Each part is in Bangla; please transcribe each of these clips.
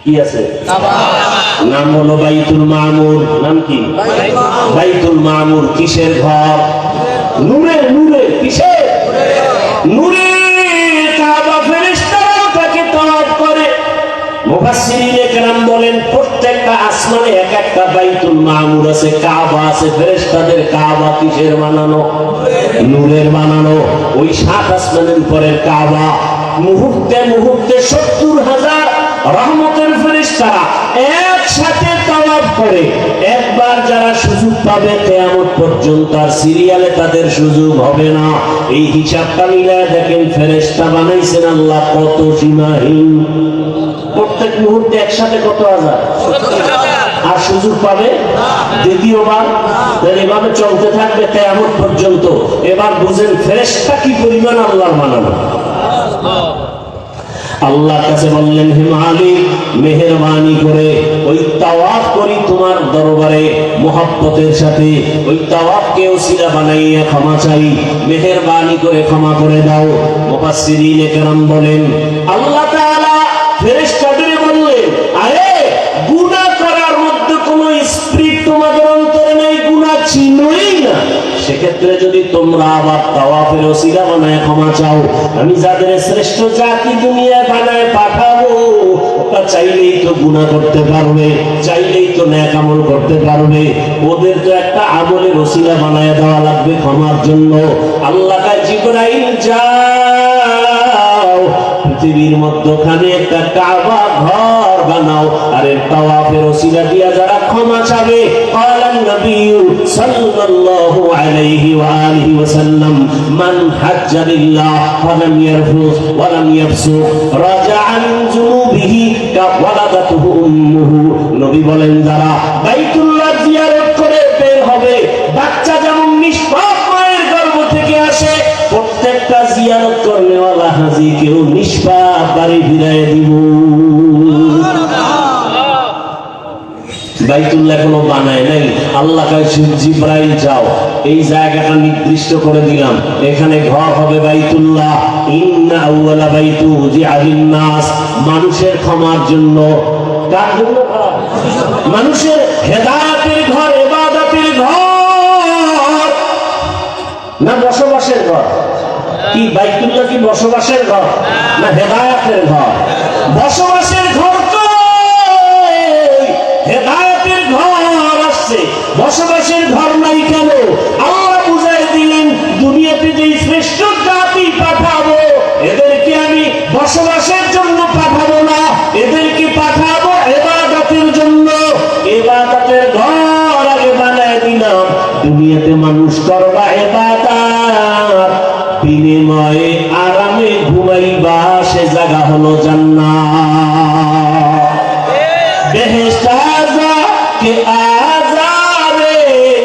কি আছে? নাম হলো বাইতুল মামুর। নাম কি? বাইতুল মামুর। কিসের ঘর? নূরে। নূরে কিসের? নূরে। কাবা ফেরেশতারা তাকে তওয়াফ করে। মুফাসসিরিনে কেরাম বলেন প্রত্যেকটা আসমানে এক একটা বাইতুল মামুর আছে, কাবা আছে। ফেরেশতাদের কাবা কিসের বানানো? নূরের বানানো। ওই 7 আসমানের উপরের কাবা মুহূর্তে মুহূর্তে 70,000 রহমতের ফেরেশতারা একসাথে তাওয়াফ করে। একবার যারা সুযোগ পাবে কিয়ামত পর্যন্ত আর সিরিয়ালে তাদের সুযোগ হবে না। এই হিসাবটা মিলায় দেখেন ফেরেশতা বানাইছেন আল্লাহ কত সীমাহীন। প্রত্যেক মুহূর্তে একসাথে কত হাজার? আর সুযোগ পাবে দ্বিতীয়বার। এভাবে চলতে থাকবে কিয়ামত পর্যন্ত। এবার বুঝেন ফেরেশতা কি পরিমাণ আল্লাহর বানানো। আল্লাহর কাছে বললেন, হে মালিক মেহেরবানি করে ওই তাওয়াফ করি তোমার দরবারে মুহাব্বতের সাথে, ওই তাওয়াফকে ওসিলা বানাইয়া ক্ষমা চাই, মেহেরবানি করে ক্ষমা করে দাও। মুফাসসিরিনে কেরাম বলেন আল্লাহ তাআলা ফেরেশতাদের বললেন, আরে গুনাহ করার মধ্যে কোনো স্পিরিট তোমাদের অন্তরে নেই, গুনাহ চিনোই না। সেক্ষেত্রে যদি তোমরা আবার তাওয়াফের ওসিলা বানায় ক্ষমা চাও, আমি যাদের শ্রেষ্ঠ জাতি দুনিয়ায় বানায় পাঠাবো, ওটা চাইলেই তো গুনাহ করতে পারবে, চাইলেই তো নেক আমল করতে পারবে। ওদের তো একটা আমলের ওসিলা বানায় দেওয়া লাগবে ক্ষমার জন্য। আল্লাহ কয় জিবরাইল যাও পৃথিবীর মধ্যখানে একটা কাবা ঘর বানাও, আর এর তাওয়াফের ওসিলা দিয়া যারা ক্ষমা চাবে, ক্বালান নবী সাল্লাল্লাহু আলাইহি ওয়া আলিহি ওয়াসাল্লাম মান হাজ্জা লিল্লাহ ফালাম ইয়ারফুস ওয়া লাম ইয়াফসুক রাজাআ মিন যুনুবিহি কাওয়ালাদাতুহু উম্মুহু। নবী বলেন যারা বাইতুল্লাহ জিয়ারত করে বের হবে, বাচ্চা যেমন নিষ্পাপ মায়ের গর্ভ থেকে আসে, প্রত্যেকটা জিয়ারত করনেওয়ালা হাজীকেও নিষ্পাপ বাড়ি ফিরাইয়া দিব। বাইতুল্লাহ কোনো বানায় নাই। আল্লাহ কইছে জিবরাইল যাও, এই জায়গাটা নির্দিষ্ট করে দিলাম, এখানে ঘর হবে বাইতুল্লাহ। ইন্না আউয়ালা বাইতু উযিআ লিন-নাস, মানুষের ক্ষমার জন্য। কার জন্য? মানুষের হেদায়েতের ঘর, ইবাদতের ঘর না বসবাসের ঘর? কি বাইতুল্লাহ কি বসবাসের ঘর না হেদায়েতের ঘর? বসবাসের ঘর তো হেদায়েতের ঘর আসছে, বসবাসের ঘর নাই কেন? আল্লাহ বুঝাই দিলেন দুনিয়াতে যে শ্রেষ্ঠ জাতি পাঠাবো, এদেরকে আমি বসবাসের জন্য পাঠাবো না, এদেরকে পাঠাবো ইবাদতের জন্য। ইবাদতের ঘর আগে বানায় দিলাম, দুনিয়াতে মানুষ করবা ইবাদত, বিনিময়ে আরামে ঘুমাইবা, সে জায়গা হলো জান্নাত। বেহেশত কে আজারে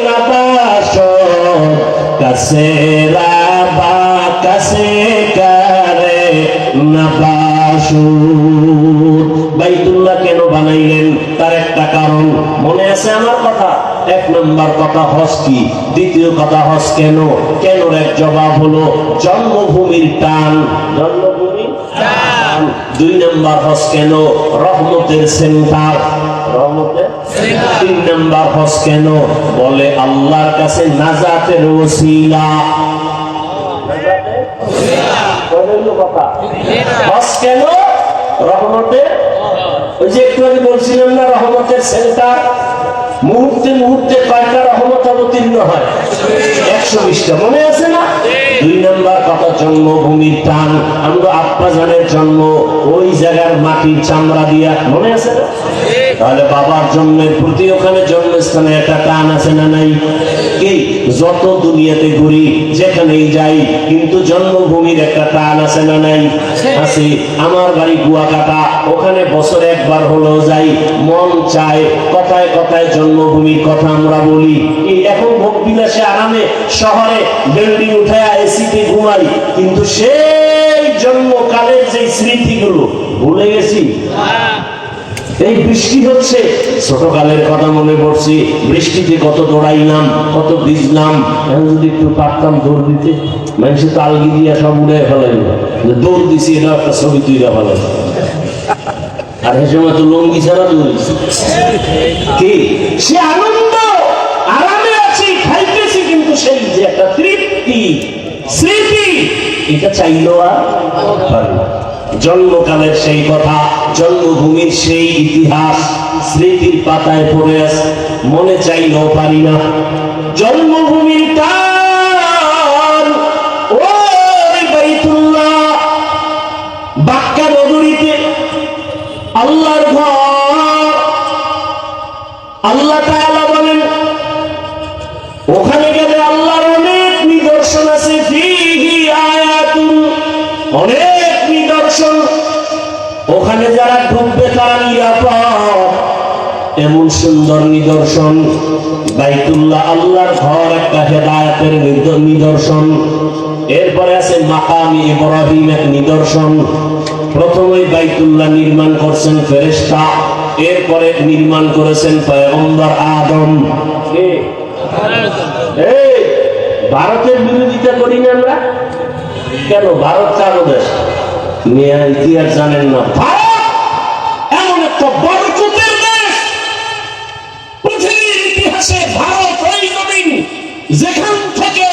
নবাশ কাছে রাবা কাছে করে নবাশ। বাইতুল্লাহ কেন বানাইলেন তার একটা কারণ মনে আছে আমার কথা। এক নম্বর কথা হজ কি, দ্বিতীয় কথা হজ কেন, কেন এক জবাব হলো জন্মভূমির টান, জন্মভূমির টান। দুই নম্বর হজ কেন, রহমতের সেন্টার, রহমতের। তিন নম্বর হজ কেন, বলে আল্লাহর কাছে নাজাতের ওসিলা। হজ কেন? রহমতের। ওই যে একটু আগে বলছিলাম না রহমতের সেন্টার। মুহূর্তে মুহূর্তে কয়টা রহমত অবতীর্ণ হয়? 120টা, মনে আছে না? দুই নম্বর কথা জন্মভূমির টান। আমরা আব্বা জানের জন্ম ওই জায়গার মাটির চামড়া দিয়া, মনে আছে না? তাহলে বাবার জন্মের প্রতি ওখানে জন্মস্থানে একটা টান আছে না নাই? কি যত দুনিয়াতে ঘুরি যেখানেই যাই, কিন্তু জন্মভূমির একটা টান আছে না নাই? আছে। আমার বাড়ি কুয়াকাটা, ওখানে বছরে একবার হলেও যাই, মন চায় কথায় কথায় জন্মভূমির কথা আমরা বলি। এখন ভোগ বিলাসে আরামে শহরে বিল্ডিং উঠায় এসিতে ঘুমাই, কিন্তু সেই জন্মকালের যে স্মৃতিগুলো ভুলে গেছি। এই বৃষ্টি হচ্ছে, ছোটকালের কথা মনে পড়ছে, বৃষ্টিতে কত দৌড়াইলাম, কত ভিজলাম। এখন যদি একটু পারতাম দৌড় দিতে, মানুষ তালগি দিয়া সব উড়ে ফেলেন, দৌড় দিছি, এটা একটা ছবি তুইরা ফেলেন। আর সে সময় তো লঙ্গি ছাড়া দৌড়েছে কি সে আনন্দ আরামে আছি খাইতেছি, কিন্তু সেই যে একটা তৃপ্তি স্মৃতি এটা চাইলো আর পারে না। জন্মকালের সেই কথা, জন্মভূমির সেই ইতিহাস স্মৃতির পাতায় পড়ে আছে, মনে চাইলেও পারি না। জন্মভূমির টান ওই বাইতুল্লাহ বাক্কা নগরীতে আল্লাহর ঘর। আল্লাহ তাআলা বলেন ওখানে গেলে আল্লাহর অনেক নিদর্শন আছে, ফিহি আয়াতুন, অনেক নিদর্শন। ওখানে যারা ঢুকবে তারা নিরাপদ, এমন সুন্দর নিদর্শন। বাইতুল্লাহ আল্লাহর ঘর একটা হেদায়েতের নিদর্শন। এরপরে আছে মাকামি ইব্রাহিম এক নিদর্শন। প্রথমেই বাইতুল্লাহ নির্মাণ করছেন ফেরেশতা, এরপরে নির্মাণ করেছেন পয়গম্বর আদম। এই ভারতের বিরোধিতা করি না আমরা কেন? ভারত কার দেশ? মেয়া ইতিহাস জানেন না? ভারত এমন একটা বরকতের দেশ, পৃথিবীর ইতিহাসে ভারত ওই জমিন যেখান থেকে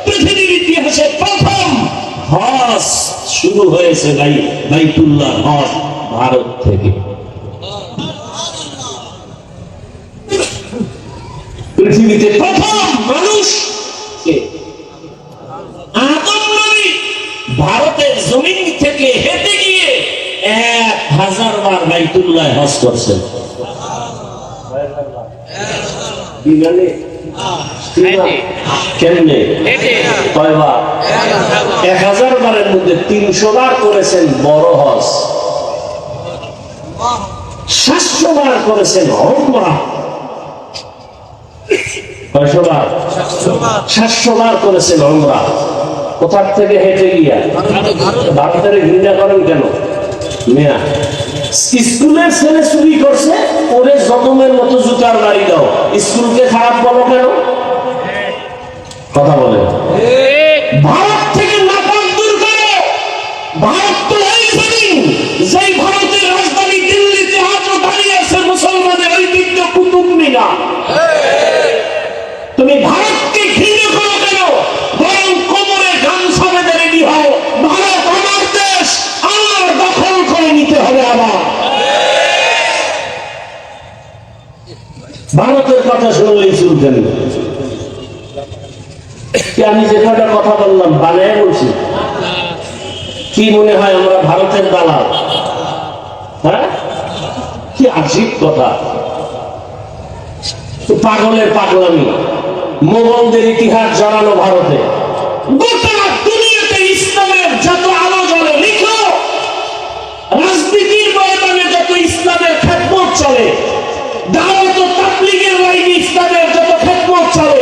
পৃথিবীর ইতিহাসে প্রথম হজ শুরু হয়েছে, বাইতুল্লাহ হজ ভারত থেকে। পৃথিবীতে প্রথম মানুষ আদম নবী ভারতের জমিন থেকে হেঁটে গিয়ে 1000 বার বাইতুল্লাহ হজ করছেন। কেমনে? কয়বার? 1000 বারের মধ্যে 300 বার করেছেন বড় হজ, 700 বার করেছেন ওমরা। 700 বার করেছেন ওমরা। কোথার থেকে হেঁটে গিয়া? ভারতের ঘৃণা করেন কেন? মিয়া স্কুলের ছেলে চুরি করছে, ওরে জখমের মতো জুতার বাড়ি দাও, স্কুলকে খারাপ বলো কেন? কথা বলে ভারত থেকে নাপাক দূর করো। ভারত তো ওই জমিন যেই ভারতের রাজধানী দিল্লিতে আজও দাঁড়িয়ে আছে মুসলমানের ঐতিহ্য কুতুব মিনার। তুমি ভারতকে ঘৃণা করো কেন? বরং কোমরে গামছা বেঁধে রেডি হও, ভারত আমার দেশ, আমার দখল করে নিতে হবে। আবার ভারতের কথা শুনলেই চলতেন। আমি যে কটা কথা বললাম বানায় বলছি, কি মনে হয় আমরা ভারতের দালাল? হ্যাঁ, কি আজীব কথা, পাগলের পাগলামি। মোগলদের ইতিহাস জানানো ভারতে, গোটা দুনিয়াতে ইসলামের যত আলো জ্বলে, লিখো রাজনীতির ময়দানে যত ইসলামের খেদমত চলে, দাওয়াত ও তাবলীগের লাইনে ইসলামের যত খেদমত চলে,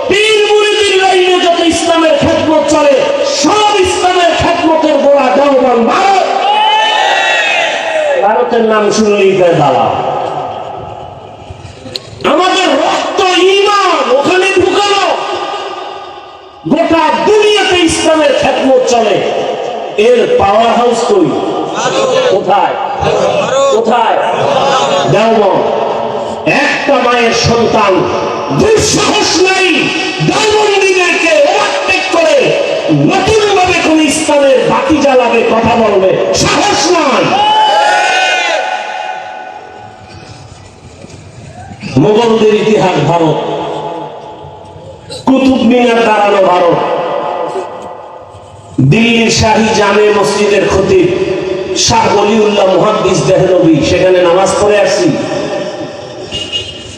পীর মুরিদের লাইনে যত ইসলামের খেদমত চলে, সব ইসলামের খেদমতের গোড়া দেওবন্দ ভারত। ভারতের নাম শুনলেই তাই দালাল। আমাদের রক্ত ঈমান ওখানে ঢুকানো। গোটা দুনিয়াতে ইসলামের খেদমত চলে, এর পাওয়ার হাউস কই? কোথায়? কোথায়? দেওবন্দ। একটা মায়ের সন্তান দুঃসাহস নাই দেওবন্দীদেরকে ওভারটেক করে নতুন ভাবে কোন ইসলামের বাতি জ্বালাবে, কথা বলবে, সাহস নাই। মোগলদের ইতিহাস ভারত, কুতুব মিনার দাঁড়ানো ভারত, দিল্লির শাহী জামে মসজিদের খতিব শাহ ওলিউল্লাহ মুহাদ্দিস দেহলভী, সেখানে নামাজ পড়ে আসছি।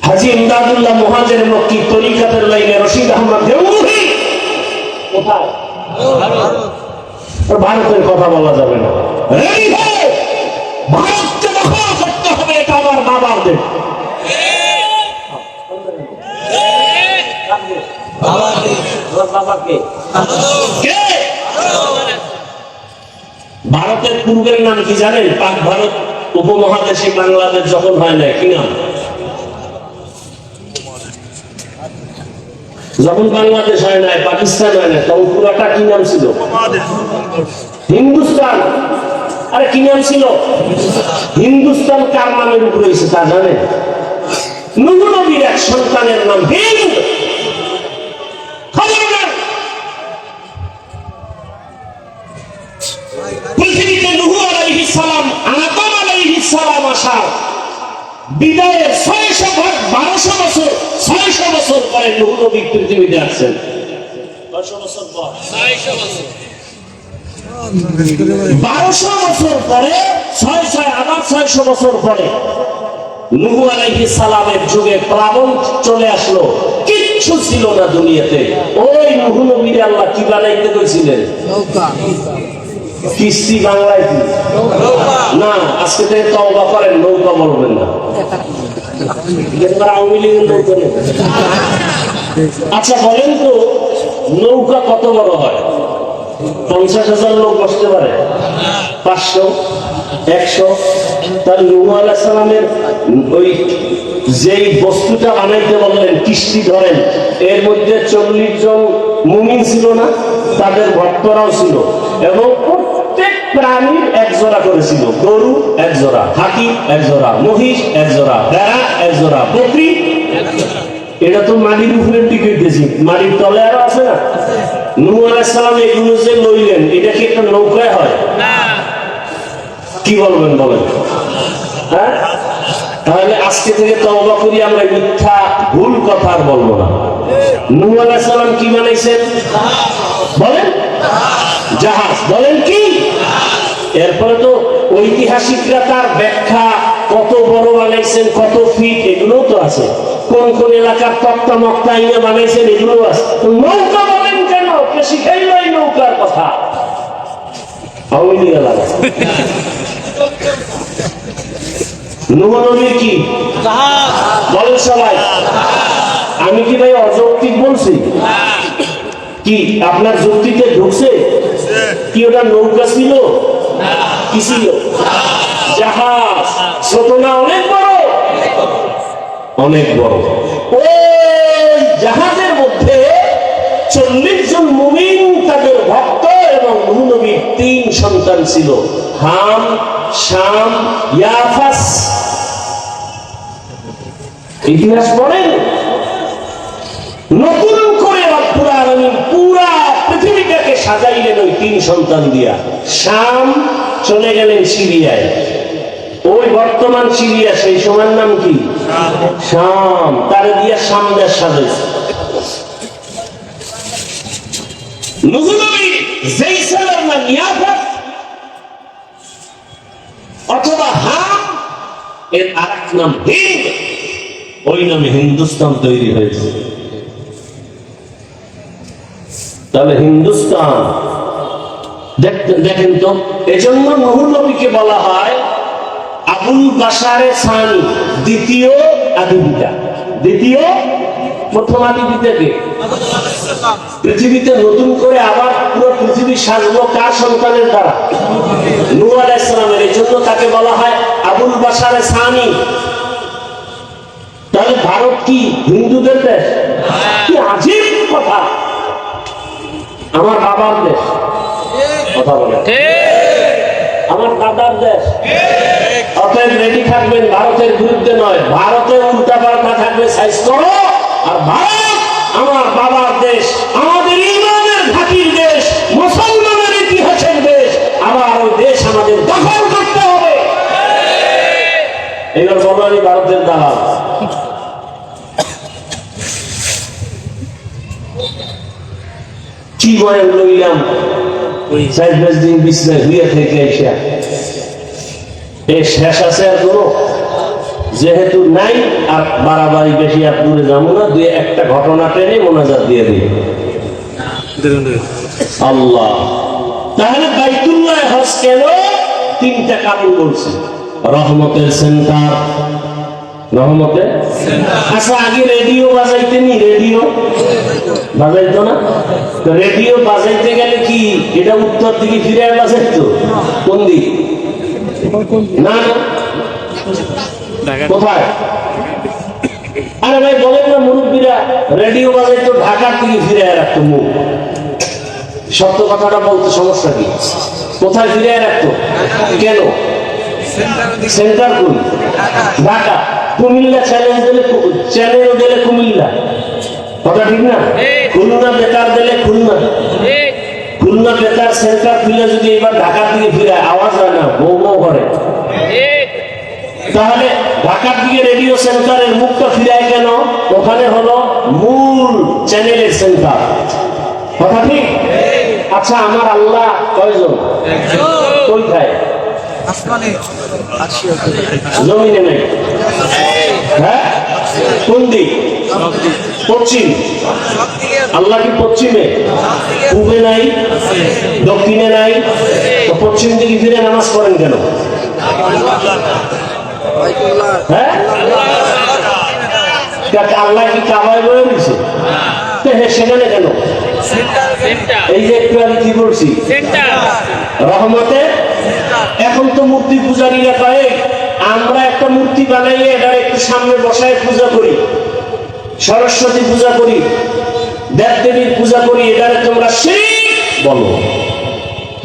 হাজী ইমদাদুল্লাহ মুহাজির মক্কি তরিকাতের লাইনে রশিদ আহমদ দেওবন্দি, কোথায়? ভারতের কথা বলা যাবে না। ভারতকে দখল করতে হবে, এটা আমার বাবার দেশ। ভারতের পূর্বের নাম কি জানেন? পাক ভারত উপমহাদেশে বাংলাদেশ যখন হয় না, কি নাম? যখন বাংলাদেশ হয় না, পাকিস্তান হয় না, তখন পুরাটা কি নাম ছিল? হিন্দুস্তান। আরে কি নাম ছিল? হিন্দুস্তান কার নামের উপর হয়েছে তা জানেন? নূহ নবীর এক সন্তানের নাম হিন্দ। পৃথিবীতে নূহ আলাইহিস সালাম, আদম আলাইহিস সালাম আসার বিদায়ের 1200 বছর 600 বছর পরে নূহ নবী পৃথিবীতে আসছেন। 1200 বছর পরে 600 বছর পরে নূহ আলাইহিস সালামের যুগে প্লাবন চলে আসলো। কিচ্ছু ছিল না দুনিয়াতে। ওই নূহ নবীর আল্লাহ কি বানাইতে কইছিলেন? নৌকা। কিস্তি বাংলায় কি না? আজকে থেকে তওবা করেন, নৌকা বলবেন না। আওয়ামী লীগের নৌকা নেই। আচ্ছা বলেন তো, নৌকা কত বড় হয়? 50,000 লোক বসতে পারে? 500, 100? তার নূহ আলাইহিস সালামের ওই যেই বস্তুটা বানাইতে বললেন, কিস্তি ধরেন, এর মধ্যে 40 জন মুমিন ছিল না? তাদের ভক্তরাও ছিল, এবং প্রত্যেক প্রাণীর এক জোড়া করেছিল। গরু এক জোড়া, হাতি এক জোড়া, মহিষ এক জোড়া, ভেড়া এক জোড়া, বকরি। এটা তো মাটির উপরে টিকে দিয়েছি, মাটির তলে আরো আছে না? নূহ আলাইহিস সালাম এগুলো যে লইলেন, এটা কি একটা নৌকায় হয়? কি বলবেন বলেন? হ্যাঁ, তাহলে আজকে থেকে তওবা করি, আমরা মিথ্যা ভুল কথা আর বলবো না। নূহ আলাইহিস সালাম কি বানাইছেন বলেন? জাহাজ। বলেন কি? এরপরে তো ঐতিহাসিকরা তার ব্যাখ্যা কত বড় বানাইছেন, কত ফিট, এগুলো তো আছে। কোন কোন এলাকার তক্তা মক্তা ইয়ে বানাইছেন, এগুলো আছে। নৌকা বলেন কেন? কে শিখাইল এই নৌকার কথা? আওয়ামী লীগ এলাকা। নূহ নবীর কি বলেন সবাই? আমি কি ভাই অযৌক্তিক বলছি? কি আপনার যুক্তিতে ঢুকছে? কি ওটা নৌকা ছিল? কি ছিল? জাহাজ। ছোট না অনেক বড়? অনেক বড়। ওই জাহাজের মধ্যে 40 জন মুমিন, তাদের ভক্ত, এবং নূহ নবীর 3 সন্তান ছিল, হাম, শাম, ইয়াফাস। ইতিহাস পড়েন। নতুন করে রব্বুল আলামিন পুরা পৃথিবীটাকে সাজাইলেন ওই 3 সন্তান দিয়া। শাম চলে গেলেন সিরিয়ায়। ওই বর্তমান সিরিয়া, সেই সময়ের নাম কি? শাম। তারে দিয়া শাম দেশ সাজাইছে। নূহ নবী যেই ছেলের নাম ইয়াফাস অথবা হাম, এর আরেক নাম হিন্দ। ওই নামে হিন্দুস্তান তৈরি হয়েছে। তাহলে হিন্দুস্তান দেখেন তো, এজন্য নূহ নবীকে বলা হয় আবুল বাশারে সানি, দ্বিতীয় আদি পিতা। দ্বিতীয়, প্রথম আদি পিতাকে পৃথিবীতে নতুন করে আবার পুরো পৃথিবী সাজলো কার সন্তানের দ্বারা? নূহ আলাইহিস সালামের। এই জন্য তাকে বলা হয় আবুল বাশারে সানি। তাহলে ভারত কি হিন্দুদের দেশ? কি আজীব কথা! আমার বাবার দেশ, কথা বলে, আমার দাদার দেশ। অতএব রেডি থাকবেন, ভারতের বিরুদ্ধে নয়, ভারতের উল্টা পাল্টা থাকবে সাইজ করো। আর ভারত আমার বাবার দেশ, আমাদের ইমানের ঘাঁটির দেশ, মুসলমানের ইতিহাসের দেশ। আবার ওই দেশ আমাদের দখল করতে হবে। এবার বলো, আমি ভারতের দালাল। কি বয়ান লইলাম, 4-5 দিন বিছনায় শুয়ে থেকে এসে এই শেষ আছে আর কোনো? যেহেতু নাই, আর বাড়াবাড়ি বেশি আর দূরে যাবো না। দুই একটা ঘটনা টেনে মোনাজাত দিয়ে দিই। আল্লাহ। তাহলে বাইতুল্লাহ হজ কেন? 3টা কারণ বলছে। রহমতের সেন্টার, রহমতের। আচ্ছা, আগে রেডিও বাজাইতেনি? রেডিও বাজাইতো না? রেডিও বাজাইতে গেলে কি এটা উত্তর দিকে ফিরে বাজাইতো? কোন দিক? না, কোথায়? আরে ভাই বলেন না, মুরব্বীরা রেডিও বাজাইতো ঢাকার দিকে ফিরে রাখতো মুখ। সত্য কথাটা বলতে সমস্যা কি? কোথায় ফিরে রাখতো? কেন? সেন্টার কোন? ঢাকা। কুমিল্লা চ্যানেল দিলে কুমিল্লা, কথা ঠিক না? খুলনা বেতার দিলে খুলনা, খুলনা বেতার সেন্টার খুলে যদি এবার ঢাকার দিকে ফিরে আওয়াজ হয় না, বৌ বৌ করে। তাহলে ঢাকার দিকে রেডিও সেন্টারের মুখটা ফিরায় কেন? ওখানে হলো মূল চ্যানেলের সেন্টার, কথা ঠিক? আচ্ছা, আমার আল্লাহ কয়জন? কোথায়? জমিনে নাই। হ্যাঁ, কোন দিক? পশ্চিম। আল্লাহ কি পশ্চিমে? পূবে নাই, দক্ষিণে নাই, তো পশ্চিম দিকে ফিরে নামাজ পড়েন কেন? হ্যাঁ, আল্লাহ কি কাবায় বয়ে দিছে? সেখানে কেন? এই যে একটু আমি কি বলছি, রহমতে। এখন তো মূর্তি পূজারীরা কয় আমরা একটা মূর্তি বানাইয়ে এটা একটু সামনে বসায় পূজা করি, সরস্বতী পূজা করি, দেব দেবীর পূজা করি, এটারে তোমরা শিরক বলো।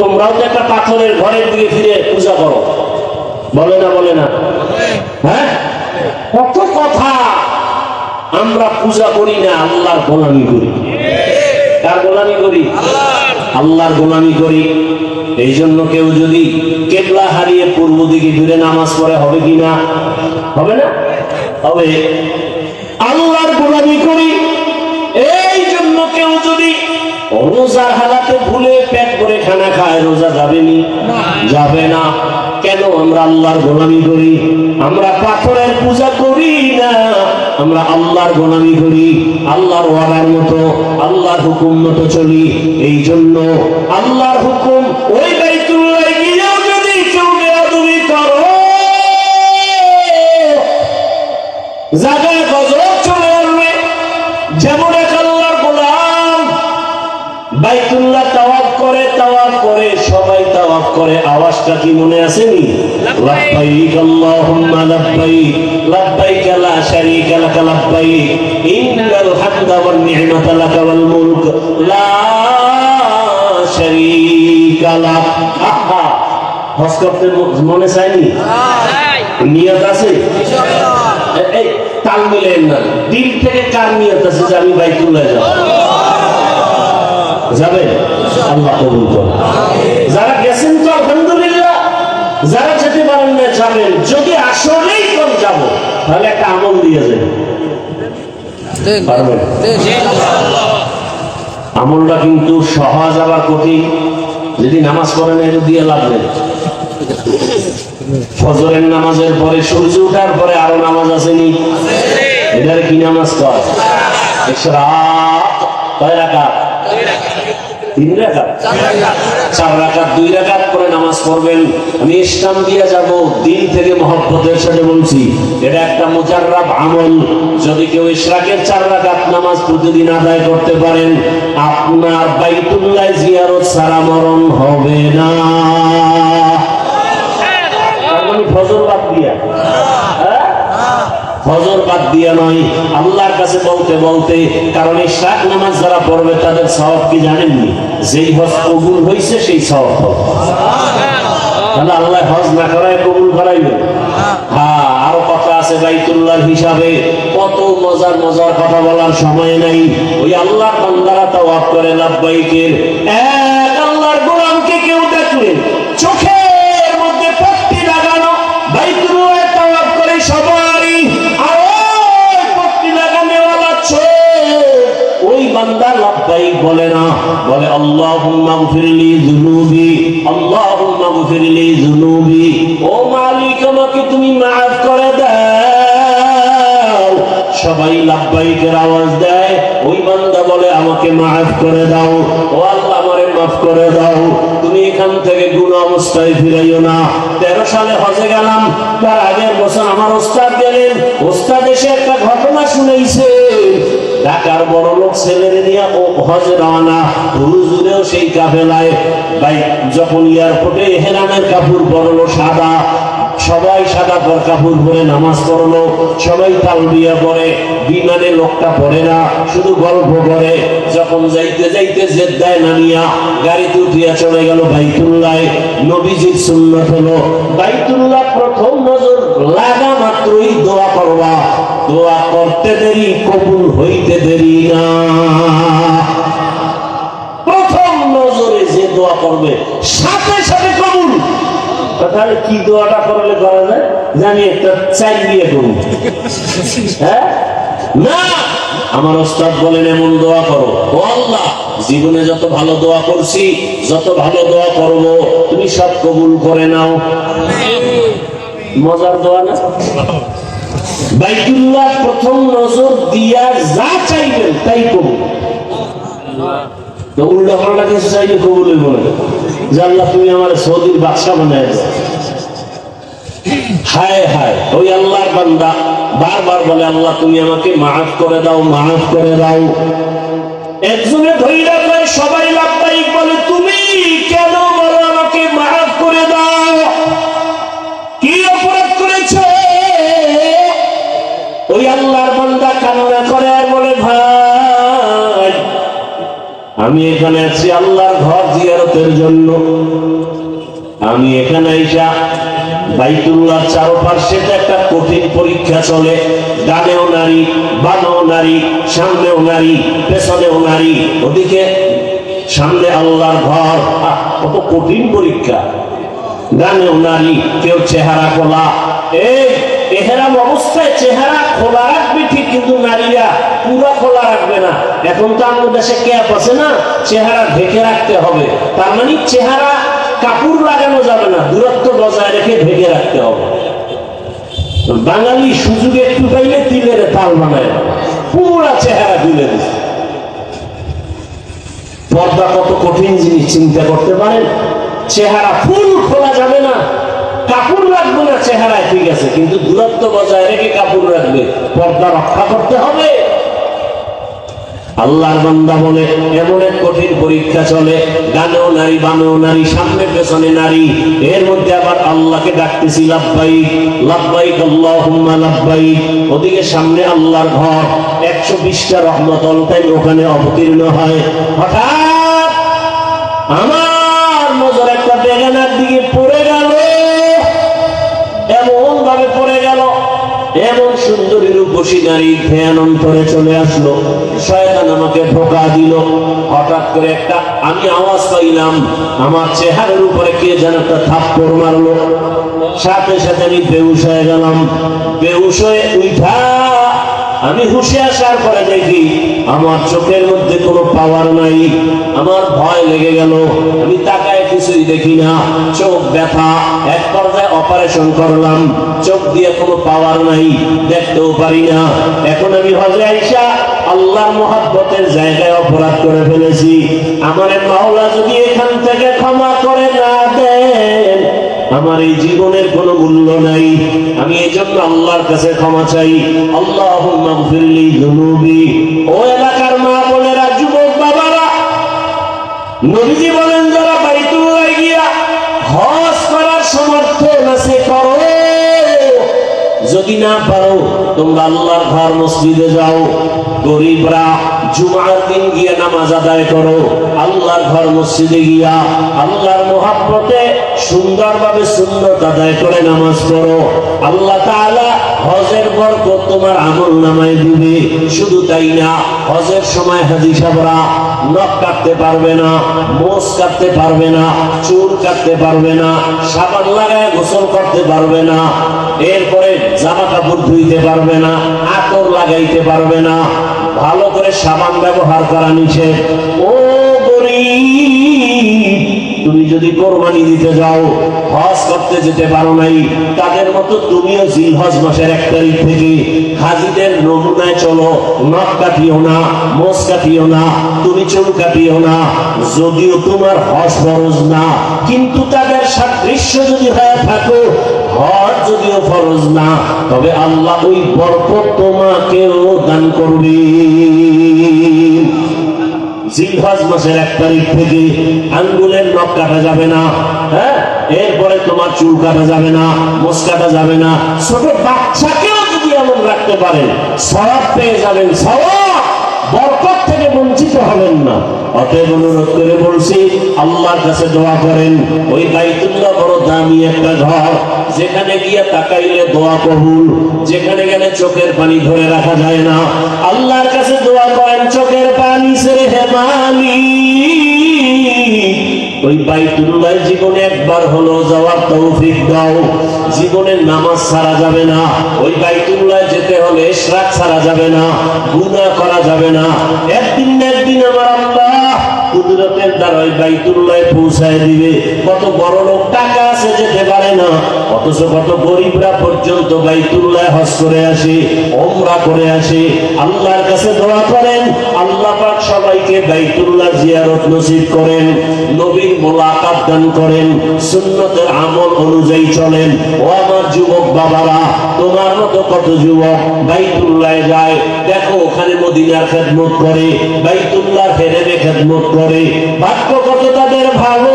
তোমরাও তো একটা পাথরের ঘরের দিকে ফিরে পূজা করো, বলে না? বলে না? হ্যাঁ, কত কথা। আমরা পূজা করি না, আল্লাহর গোলামি করি। কার গোলামি করি? আল্লাহর গোলামি করি। এই জন্য কেউ যদি কেবলা হারিয়ে পূর্ব দিকে ফিরে নামাজ পড়ে, হবে কি না? হবে না? হবে। আল্লাহর গোলামি করি। এই জন্য কেউ যদি রোজার হালাতে ভুলে পেট ভরে খানা খায়, রোজা যাবেনি? যাবে না। কেন? আমরা আল্লাহর গোলামি করি। আমরা পাথরের পূজা করি না, আমরা আল্লাহর গোলামি করি। আল্লাহর ওয়াদার মতো, আল্লাহর হুকুম মতো চলি। এই জন্য আল্লাহর হুকুম ওই বাইতুল্লাহ গিয়েও যদি কেউ বেয়াদবি করো, জায়গায় গজব চলে আসবে। যেমন এক আল্লাহর গোলাম বাইতুল্লাহ তাওয়াফ করে, সবাই তাওয়াফ করে, আওয়াজটা কি মনে আসেনি? লাব্বাইক আল্লাহুম্মা লাব্বাইক, লাব্বাইক লা শারীকা লাক লাব্বাইক, ইন্নাল হামদা ওয়ান নি'মাতা লাক ওয়াল মুলক লা শারীকা লাক। আহা, হজ করতে মনে চায়নি? নিয়ত আছে? এই তাল মিলেন না, দিল থেকে কার নিয়ত আছে যে আমি বাইতুল্লাহ যাব? যাবেন? আল্লাহ কবুল করুন। যারা গেছেন তো আলহামদুলিল্লাহ, যারা যেতে পারেন না যাবেন। যদি আসলেই কোন যাব, তাহলে একটা আমল দিয়ে যাবেন, পারবেন? আমলটা কিন্তু সহজ আবার কঠিন। যদি নামাজ পড়েন এটা দিয়ে লাভ নেই। ফজরের নামাজের পরে সূর্য ওঠার পরে আরো নামাজ আসেনি? এটার কি নামাজ কয়? ইশরাক। কয় রাকাত? 3 রাকাত, 4 রাকাত, 2 রাকাত করে নামাজ পড়বেন। আমি ইসলাম দিয়ে যাব, দিল থেকে মহব্বতের সাথে বলছি। এটা একটা মুজাররাব আমল। যদি কেউ ইশরাকের 4 রাকাত নামাজ প্রতিদিন আদায় করতে পারেন, আপনার বাইতুল্লাহ জিয়ারত ছাড়া মরণ হবে না। ফজর বাদ দিয়া, ফজর বাদ দিয়া নয়, আল্লাহর কাছে বলতে বলতে। কারণ ইশরাক নামাজ যারা পড়বে তাদের সওয়াব কি জানেননি? যেই হজ কবুল হয়েছে সেই সওয়াব হবে। তাহলে আল্লাহ হজ না করায় কবুল করাইবে? হ্যাঁ, আরো কথা আছে বাইতুল্লাহর হিসাবে। কত মজার মজার কথা বলার সময় নাই। ওই আল্লাহর বান্দারা তাওয়াফ করে লাব্বাইকের। এক আল্লাহর গোলামকে কেউ দেখলেন চোখের মধ্যে পট্টি লাগানো, বাইতুল্লাহ তাওয়াফ করে সবারই, আর ওই পট্টি লাগানোওয়ালা চোখ, ওই বান্দা লাব্বাইক বলে না, বলে আল্লাহুম্মা গফিরলি যুনুবি, আল্লাহুম্মা গফিরলি যুনুবি। ও মালিক, আমাকে তুমি মাফ করে দাও। সবাই লাব্বাইকের আওয়াজ দেয়। ওই বান্দা বলে আমাকে মাফ করে দাও, ও আল্লাহ আমারে মাফ করে দাও। তুমি এখান থেকে গুনাহ অবস্থায় ফিরাইও না। 13 সালে হজে গেলাম, তার আগের বছর আমার ওস্তাদ গেলেন। ওস্তাদ এসে একটা ঘটনা শুনাইছে। ঢাকার বড় লোক ছেলেরে নিয়ে ও হজে রওনা, হুজুরেও সেই কাফেলায়। ভাই যখন এয়ারপোর্টে হেরানের কাপড় পরলো সাদা, সবাই সাদা কাপড় পরে নামাজ পড়লো, সবাই তালবিয়া পড়ে। বিমানে লোকটা পড়ে না, শুধু গল্প করে। যখন যাইতে যাইতে জেদ্দায় নামিয়া গাড়িতে উঠিয়া চলে গেল বাইতুল্লাহ। নবীজির সুন্নাত হলো বাইতুল্লাহ প্রথম নজর লাগা মাত্রই দোয়া করবা। দোয়া করতে দেরি, কবুল হইতে দেরি না। প্রথম নজরে যে দোয়া করবে সাথে সাথে কবুল। তাহলে কি দোয়াটা করলে করা যায়? জানি একটা চাই দিয়ে করুন, হ্যাঁ না। আমার ওস্তাদ বলেন এমন দোয়া করো, ও আল্লাহ জীবনে যত ভালো দোয়া করছি, যত ভালো দোয়া করব, তুমি সব কবুল করে নাও। মজার দোয়া না? বাইতুল্লাহ প্রথম নজর দিয়া যা চাইবেন তাই কবুল। তো উল্টা পাল্টা কিছু চাইলে কবুল হইব না। যে আল্লাহ তুমি আমার সৌদির বাদশা বানায় দাও। হায় হায়, ওই আল্লাহর বান্দা বারবার বলে আল্লাহ তুমি আমাকে মাফ করে দাও, মাফ করে দাও। একজনে ধৈর্য করে সবাই লাভবাহিক বলে তুমি কেন বলো আমাকে মাফ করে দাও? কি অপরাধ করেছে? ওই আল্লাহর বান্দা কান্না করে আর বলে ভাই আমি এখানে আছি আল্লাহর ঘর জিয়ারতের জন্য। আমি এখানে আইসা বাইতুল্লাহ চারপাশে একটা কঠিন পরীক্ষা চলে। ডানেও নারী, বামেও নারী, সামনেও নারী, পেছনেও নারী। ওদিকে সামনে আল্লাহর ঘর, কত কঠিন পরীক্ষা। ডানেও নারী, কেউ চেহারা খোলা। এই এহেরাম অবস্থায় চেহারা খোলা রাখবে ঠিক, কিন্তু নারীরা পুরো খোলা রাখবে না। এখন তো আমাদের দেশে ক্যাপ আছে না, চেহারা ঢেকে রাখতে হবে। তার মানে চেহারা কাপড় লাগানো যাবে না, দূরত্ব বজায় রেখে ঢেকে রাখতে হবে। বাঙালি সুযোগ একটু পাইলে তিলের তাল বানায়, পুরা চেহারা তুলে দিচ্ছে। পর্দা কত কঠিন জিনিস চিন্তা করতে পারেন? চেহারা ফুল খোলা যাবে না, কাপড় রাখবে না চেহারায়, ঠিক আছে, কিন্তু দূরত্ব বজায় রেখে কাপড় রাখবে, পর্দা রক্ষা করতে হবে। আল্লাহর বান্দা বলে এমন এক কঠিন পরীক্ষা চলে, ডানেও নারী, বামেও নারী, সামনে পেছনে নারী। এর মধ্যে আবার আল্লাহকে ডাকতেছি লাব্বাইক লাব্বাইক আল্লাহুম্মা লাব্বাইক। ওদিকে সামনে আল্লাহর ঘর, 120টা রহমতুল টাইম ওখানে অবতীর্ণ হয়। হঠাৎ আমার নজর একটা বেগানার দিকে পড়ে গেল, এমন ভাবে পড়ে গেল, এমন সুন্দরী রূপসী নারী ধ্যান অন্তরে চলে আসলো। শয়তান আমাকে ধোঁকা দিল। হঠাৎ করে একটা আমি আওয়াজ পাইলাম, আমার চেহারার উপরে কে যেন একটা থাপ্পড় মারলো। সাথে সাথে আমি বেহুশ হয়ে গেলাম। বেহুশ হয়ে উঠা আমি হুশে আসার পরে দেখি আমার চোখের মধ্যে কোনো পাওয়ার নাই। আমার ভয় লেগে গেল। আমি তাকায় কিছুই দেখি না, চোখ ব্যথা। এক পর্যায়ে অপারেশন করলাম, চোখ দিয়ে কোনো পাওয়ার নাই, দেখতেও পারি না। এখন আমি হজে আইসা আল্লাহর মহব্বতের জায়গায় অপরাধ করে ফেলেছি। আমার মাওলা যদি এখান থেকে ক্ষমা করে না দেন, আমার এই জীবনের কোনো মূল্য নাই। আমি এই জন্য আল্লাহর কাছে ক্ষমা চাই। আল্লাহুম্মা গফিরলি যুনুবি। ও এলাকার মা বোনেরা, যুবক বাবারা, নবীজি বলেন যারা বাইতুল্লাহ গিয়া হজ করার সামর্থ্য আছে করো, যদি না পারো তোমরা আল্লাহর ঘর মসজিদে যাও। গরিবরা জুমার দিন গিয়ে নামাজ আদায় করো, আল্লাহর ঘর মসজিদে গিয়া আল্লাহর মহব্বতে সুন্দরভাবে সুন্নত আদায় করে নামাজ পড়ো। আল্লাহ তাআলা হজের বরকত তোমার আমল নামায় দিবে। শুধু তাই না, হজের সময় হাজী সাহেবরা নখ কাটতে পারবে না, মোষ কাটতে পারবে না, চুল কাটতে পারবে না, সাবান লাগায় গোসল করতে পারবে না, এরপরে জামা কাপড় ধুইতে পারবে না, আতর লাগাইতে পারবে না, ভালো করে সাবান ব্যবহার করা নিষেধ। ও গরীব, তুমি যদি কোরবানি দিতে যাও, হজ করতে যেতে পারো নাই, তাদের মতো তুমিও জিলহজ মাসের 1 তারিখ থেকে হাজীদের নমুনায় চলো। নখ কাটিও না, মোষ কাটিও না, তুমি চুল কাটিও না। যদিও তোমার হজ ফরজ না, কিন্তু তাদের সাদৃশ্য যদি হয়ে থাকো, হজ যদিও ফরজ না, তবে আল্লাহ ওই বরকত তোমাকেও দান করবে। জিলহজ মাসের 1 তারিখ থেকে আঙ্গুলের নখ কাটা যাবে না। হ্যাঁ, এরপরে তোমার চুল কাটা যাবে না, মোছ কাটা যাবে না। ছোট বাচ্চাকেও যদি এমন রাখতে পারেন সওয়াব পেয়ে যাবেন, সওয়াব, বরকত থেকে বঞ্চিত হবেন না। অতএব অনুরোধ করে বলছি, আল্লাহর কাছে দোয়া করেন। ওই বাইতুল্লাহ বড় দামি একটা ঘর, যেখানে গিয়ে তাকাইলে দোয়া কবুল, যেখানে গেলে চোখের পানি ধরে রাখা যায় না। আল্লাহর কাছে দোয়া করেন, চোখের পানি ছেড়ে হে মালিক, ওই বাইতুল্লাহ জীবনে একবার হলো যাওয়ার তৌফিক দাও। জীবনে নামাজ ছাড়া যাবে না, ওই বাইতুল্লাহ যেতে হলে ইশরাক ছাড়া যাবে না, গুনাহ করা যাবে না। একদিন না একদিন আমার আল্লাহ কুদরতের দ্বারা ওই বাইতুল্লাহ পৌঁছায় দিবে। কত বড় লোক টাকা আছে যেতে পারে না, অথচ কত গরিবরা পর্যন্ত বাইতুল্লাহ হজ করে আসে, ওমরা করে আসে। আল্লাহর কাছে দোয়া করেন, আল্লাহ পাক সবাইকে বাইতুল্লাহ জিয়ারত নসিব করেন, নবীর মোলাকাত দান করেন, সুন্নতের আমল অনুযায়ী চলেন। ও আমার যুবক বাবারা, তোমার মতো কত যুবক বাইতুল্লাহ যায়, দেখো ওখানে মদিনার খেদমত করে, বাইতুল্লাহর হেরেমে খেদমত করে, ভাগ্য কত তাদের ভালো।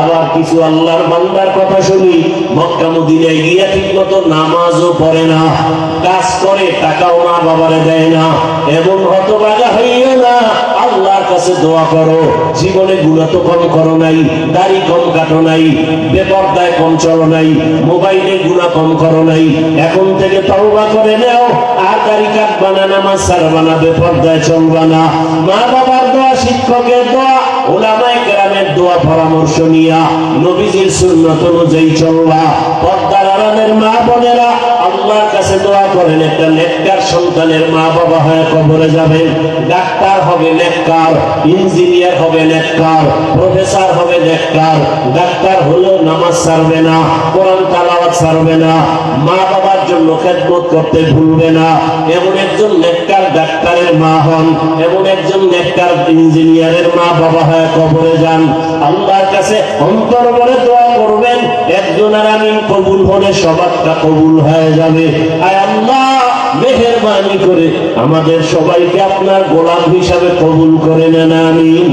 আবার কিছু আল্লাহর বান্দার কথা শুনি, মক্কা মদিনায় গিয়া ঠিক মতো নামাজও পড়ে না, কাজ করে টাকাও মা বাবারে দেয় না। এমন হতভাগা হইও না, আল্লাহর কাছে দোয়া করো। জীবনে গুনাহ তো কম করো নাই, দাড়ি কম কাটো নাই, বেপরদায় কম চলো নাই, মোবাইলে গুনাহ কম করো নাই। এখন থেকে তওবা করে নাও, আর দাড়ি কাটবা না, নামাজ ছাড়বা না, বেপরদায় চলবা না। মা বাবার দোয়া, শিক্ষকের দোয়া, উলামায়ে কেরামের দোয়া পরামর্শ নিয়া নবীজির সুন্নাত অনুযায়ী চলবা। পর্দার আড়ালের মা বোনেরা আল্লাহর কাছে দোয়া করেন, একটা নেককার সন্তানের মা বাবা হয়ে কবরে যাবেন। ডাক্তার হবে নেককার, ইঞ্জিনিয়ার হবে নেককার, প্রফেসর হবে নেককার। ডাক্তার হলেও নামাজ ছাড়বে না, কোরআন তেলাওয়াত ছাড়বে না, মা বাবার জন্য খেদমত করতে ভুলবে না। এমন একজন নেককার ডাক্তারের মা হন, এমন একজন নেককার ইঞ্জিনিয়ারের মা বাবা হয়ে কবরে যান। আল্লাহর কাছে অন্তর ভরে দোয়া করবেন, একজনের আমিন কবুল হলে সবারটা কবুল হয়ে যাবে। আয় আল্লাহ, মেহেরবানি করে আমাদের সবাইকে আপনার গোলাম হিসাবে কবুল করে নেন, আমিন।